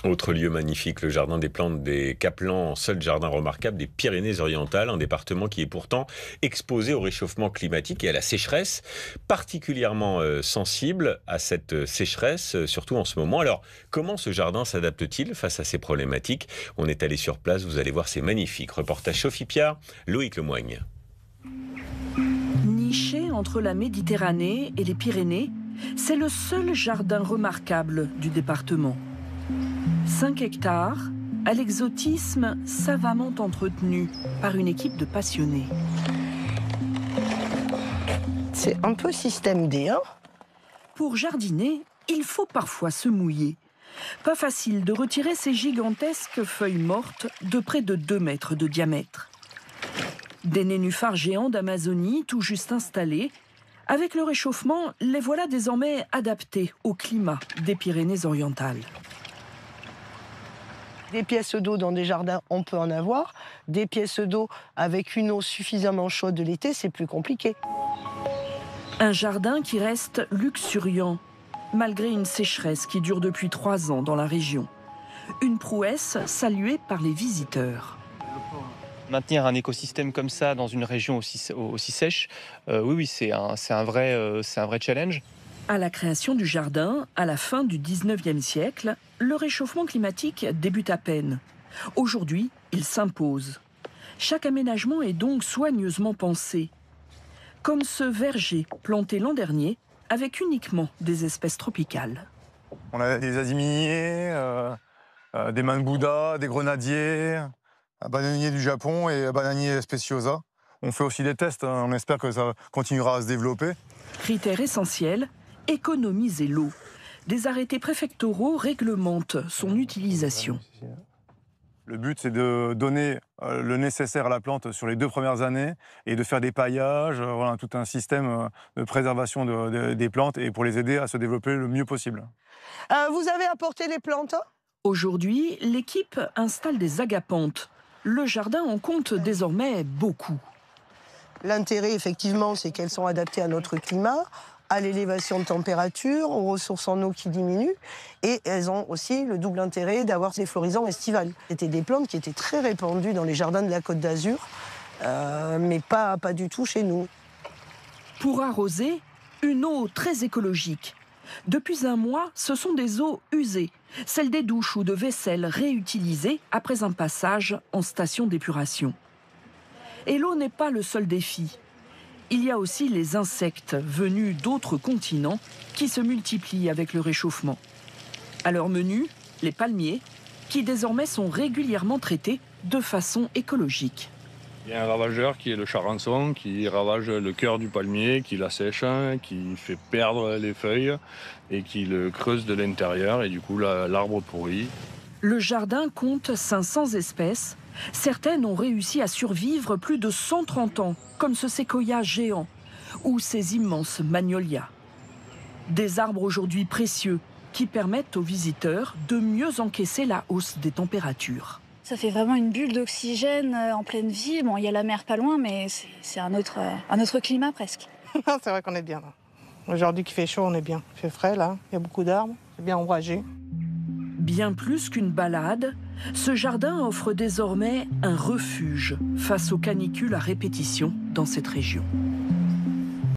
Autre lieu magnifique, le jardin des plantes des Caplans, seul jardin remarquable des Pyrénées-Orientales, un département qui est pourtant exposé au réchauffement climatique et à la sécheresse, particulièrement sensible à cette sécheresse, surtout en ce moment. Alors, comment ce jardin s'adapte-t-il face à ces problématiques? On est allé sur place, vous allez voir, c'est magnifique. Reportage Sophie Piard, Loïc Lemoigne. Niché entre la Méditerranée et les Pyrénées, c'est le seul jardin remarquable du département. 5 hectares, à l'exotisme savamment entretenu par une équipe de passionnés. C'est un peu système D, hein? Pour jardiner, il faut parfois se mouiller. Pas facile de retirer ces gigantesques feuilles mortes de près de 2 mètres de diamètre. Des nénuphars géants d'Amazonie tout juste installés. Avec le réchauffement, les voilà désormais adaptés au climat des Pyrénées-Orientales. Des pièces d'eau dans des jardins, on peut en avoir. Des pièces d'eau avec une eau suffisamment chaude de l'été, c'est plus compliqué. Un jardin qui reste luxuriant, malgré une sécheresse qui dure depuis 3 ans dans la région. Une prouesse saluée par les visiteurs. Maintenir un écosystème comme ça dans une région aussi sèche, oui, c'est un vrai challenge. À la création du jardin, à la fin du 19e siècle, le réchauffement climatique débute à peine. Aujourd'hui, il s'impose. Chaque aménagement est donc soigneusement pensé. Comme ce verger planté l'an dernier, avec uniquement des espèces tropicales. On a des aziminiers, des manbouda, des grenadiers, un bananier du Japon et un bananier speciosa. On fait aussi des tests, hein, on espère que ça continuera à se développer. Critère essentiel, économiser l'eau. Des arrêtés préfectoraux réglementent son utilisation. Le but, c'est de donner le nécessaire à la plante sur les 2 premières années et de faire des paillages, voilà, tout un système de préservation des plantes et pour les aider à se développer le mieux possible. Vous avez apporté les plantes? Aujourd'hui, l'équipe installe des agapantes. Le jardin en compte désormais beaucoup. L'intérêt, effectivement, c'est qu'elles sont adaptées à notre climat, à l'élévation de température, aux ressources en eau qui diminuent, et elles ont aussi le double intérêt d'avoir des floraisons estivales. C'était des plantes qui étaient très répandues dans les jardins de la Côte d'Azur, mais pas du tout chez nous. Pour arroser, une eau très écologique. Depuis un mois, ce sont des eaux usées, celles des douches ou de vaisselle réutilisées après un passage en station d'épuration. Et l'eau n'est pas le seul défi. Il y a aussi les insectes venus d'autres continents qui se multiplient avec le réchauffement. À leur menu, les palmiers, qui désormais sont régulièrement traités de façon écologique. Il y a un ravageur qui est le charançon, qui ravage le cœur du palmier, qui l'assèche, qui fait perdre les feuilles et qui le creuse de l'intérieur et du coup l'arbre pourrit. Le jardin compte 500 espèces. Certaines ont réussi à survivre plus de 130 ans, comme ce séquoia géant ou ces immenses magnolias. Des arbres aujourd'hui précieux qui permettent aux visiteurs de mieux encaisser la hausse des températures. Ça fait vraiment une bulle d'oxygène en pleine ville. Bon, il y a la mer pas loin, mais c'est un autre climat presque. C'est vrai qu'on est bien là. Aujourd'hui qu'il fait chaud, on est bien. Il fait frais là, il y a beaucoup d'arbres, c'est bien ombragé. Bien plus qu'une balade, ce jardin offre désormais un refuge face aux canicules à répétition dans cette région.